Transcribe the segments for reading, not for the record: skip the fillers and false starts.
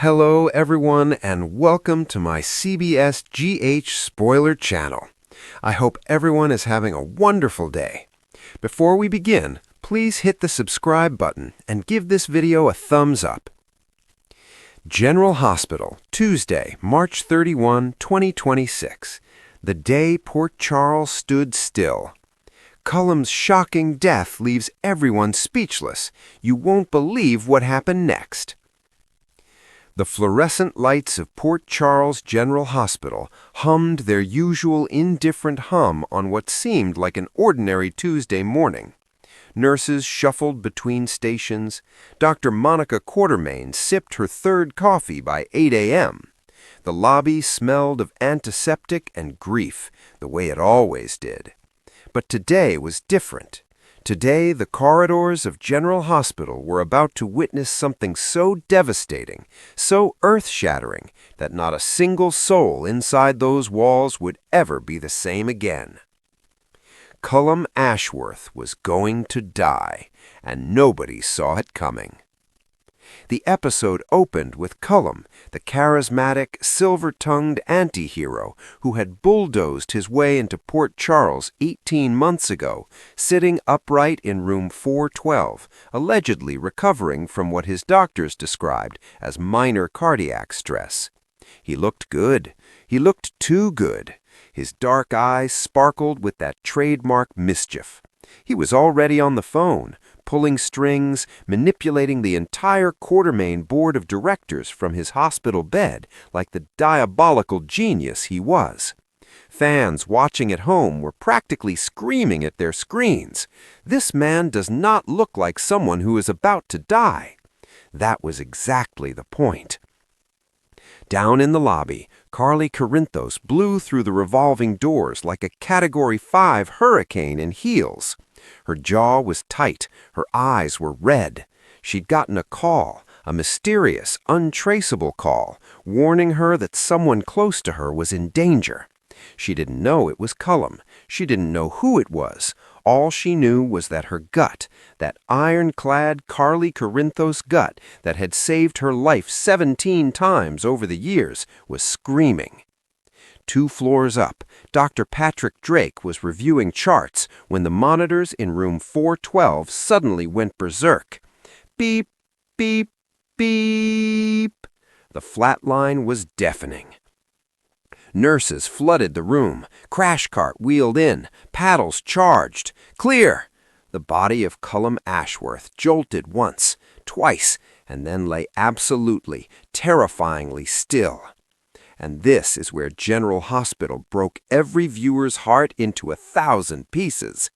Hello, everyone, and welcome to my CBS GH spoiler channel. I hope everyone is having a wonderful day. Before we begin, please hit the subscribe button and give this video a thumbs up. General Hospital, Tuesday, March 31, 2026. The day Port Charles stood still. Cullum's shocking death leaves everyone speechless. You won't believe what happened next. The fluorescent lights of Port Charles General Hospital hummed their usual indifferent hum on what seemed like an ordinary Tuesday morning. Nurses shuffled between stations. Dr. Monica Quartermain sipped her third coffee by 8 a.m. The lobby smelled of antiseptic and grief, the way it always did. But today was different. Today, the corridors of General Hospital were about to witness something so devastating, so earth-shattering, that not a single soul inside those walls would ever be the same again. Cullum Ashworth was going to die, and nobody saw it coming. The episode opened with Cullum, the charismatic, silver-tongued anti-hero who had bulldozed his way into Port Charles 18 months ago, sitting upright in room 412, allegedly recovering from what his doctors described as minor cardiac stress. He looked good. He looked too good. His dark eyes sparkled with that trademark mischief. He was already on the phone, pulling strings, manipulating the entire Quartermain board of directors from his hospital bed like the diabolical genius he was. Fans watching at home were practically screaming at their screens. This man does not look like someone who is about to die. That was exactly the point. Down in the lobby, Carly Corinthos blew through the revolving doors like a Category 5 hurricane in heels. Her jaw was tight, her eyes were red. She'd gotten a call, a mysterious, untraceable call, warning her that someone close to her was in danger. She didn't know it was Cullum. She didn't know who it was. All she knew was that her gut, that ironclad Carly Corinthos gut that had saved her life 17 times over the years, was screaming. 2 floors up, Dr. Patrick Drake was reviewing charts when the monitors in room 412 suddenly went berserk. Beep, beep, beep. The flat line was deafening. Nurses flooded the room. Crash cart wheeled in. Paddles charged. Clear! The body of Cullum Ashworth jolted once, twice, and then lay absolutely, terrifyingly still. And this is where General Hospital broke every viewer's heart into 1,000 pieces.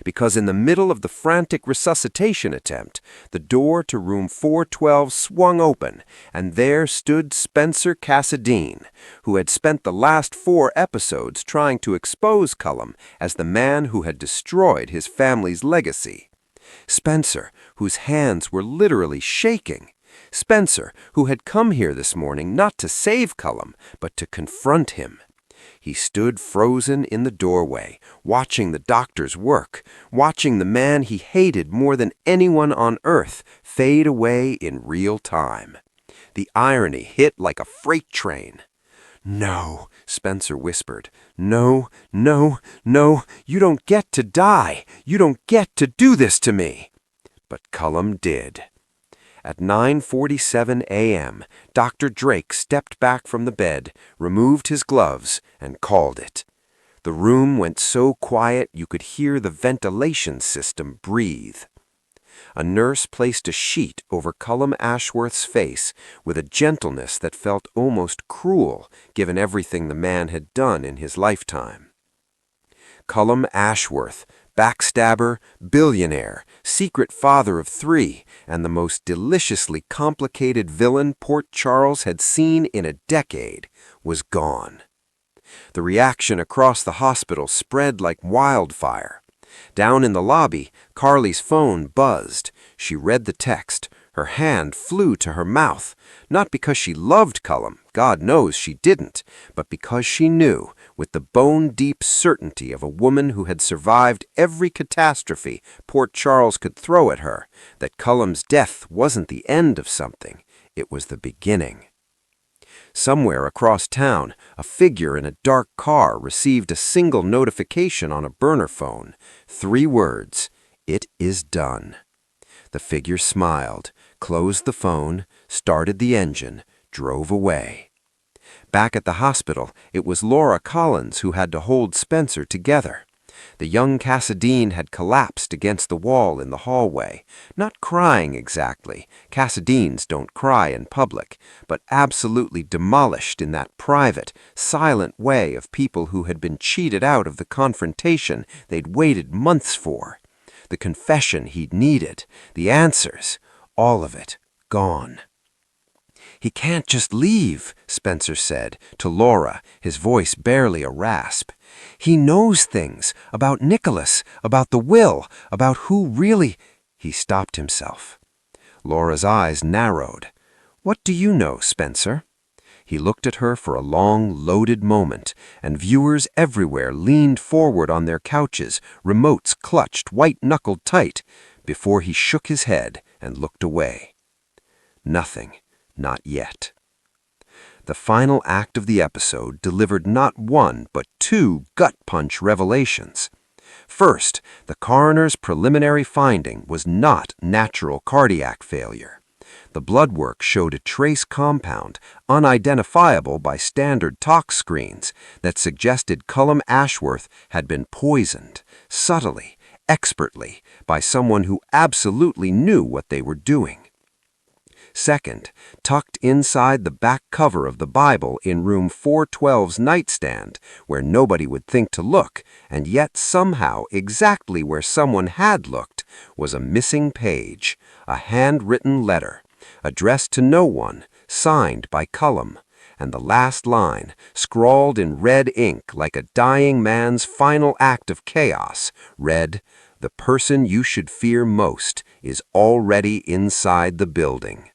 Because in the middle of the frantic resuscitation attempt, the door to room 412 swung open, and there stood Spencer Cassadine, who had spent the last 4 episodes trying to expose Cullum as the man who had destroyed his family's legacy. Spencer, whose hands were literally shaking. Spencer, who had come here this morning not to save Cullum, but to confront him. He stood frozen in the doorway, watching the doctor's work, watching the man he hated more than anyone on earth fade away in real time. The irony hit like a freight train. "No," Spencer whispered. "No, no, no, you don't get to die. You don't get to do this to me." But Cullum did. At 9:47 a.m., Dr. Drake stepped back from the bed, removed his gloves, and called it. The room went so quiet you could hear the ventilation system breathe. A nurse placed a sheet over Cullum Ashworth's face with a gentleness that felt almost cruel, given everything the man had done in his lifetime. Cullum Ashworth, backstabber, billionaire, secret father of 3, and the most deliciously complicated villain Port Charles had seen in a decade, was gone. The reaction across the hospital spread like wildfire. Down in the lobby, Carly's phone buzzed. She read the text. Her hand flew to her mouth, not because she loved Cullum, God knows she didn't, but because she knew, with the bone-deep certainty of a woman who had survived every catastrophe Port Charles could throw at her, that Cullum's death wasn't the end of something. It was the beginning. Somewhere across town, a figure in a dark car received a single notification on a burner phone. 3 words: "It is done." The figure smiled, closed the phone, started the engine, drove away. Back at the hospital, it was Laura Collins who had to hold Spencer together. The young Cassadine had collapsed against the wall in the hallway, not crying exactly. Cassadines don't cry in public, but absolutely demolished in that private, silent way of people who had been cheated out of the confrontation they'd waited months for. The confession he'd needed, the answers, all of it gone. "He can't just leave," Spencer said to Laura, his voice barely a rasp. "He knows things about Nicholas, about the will, about who really—" He stopped himself. Laura's eyes narrowed. "What do you know, Spencer?" He looked at her for a long, loaded moment, and viewers everywhere leaned forward on their couches, remotes clutched white-knuckled tight, before he shook his head and looked away. Nothing. Not yet. The final act of the episode delivered not 1 but 2 gut-punch revelations. First, the coroner's preliminary finding was not natural cardiac failure. The blood work showed a trace compound, unidentifiable by standard tox screens, that suggested Cullum Ashworth had been poisoned, subtly, expertly, by someone who absolutely knew what they were doing. Second, tucked inside the back cover of the Bible in room 412's nightstand, where nobody would think to look, and yet somehow exactly where someone had looked, was a missing page, a handwritten letter, addressed to no one, signed by Cullum, and the last line, scrawled in red ink like a dying man's final act of chaos, read, "The person you should fear most is already inside the building."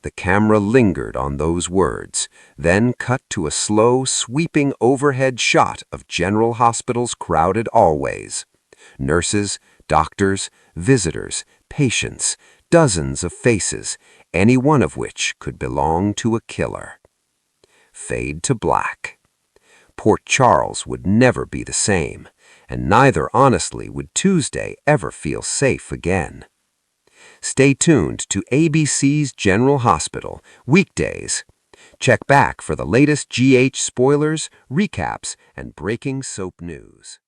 The camera lingered on those words, then cut to a slow, sweeping overhead shot of General Hospital's crowded hallways. Nurses, doctors, visitors, patients, dozens of faces, any one of which could belong to a killer. Fade to black. Port Charles would never be the same, and neither, honestly, would Tuesday ever feel safe again. Stay tuned to ABC's General Hospital, weekdays. Check back for the latest GH spoilers, recaps, and breaking soap news.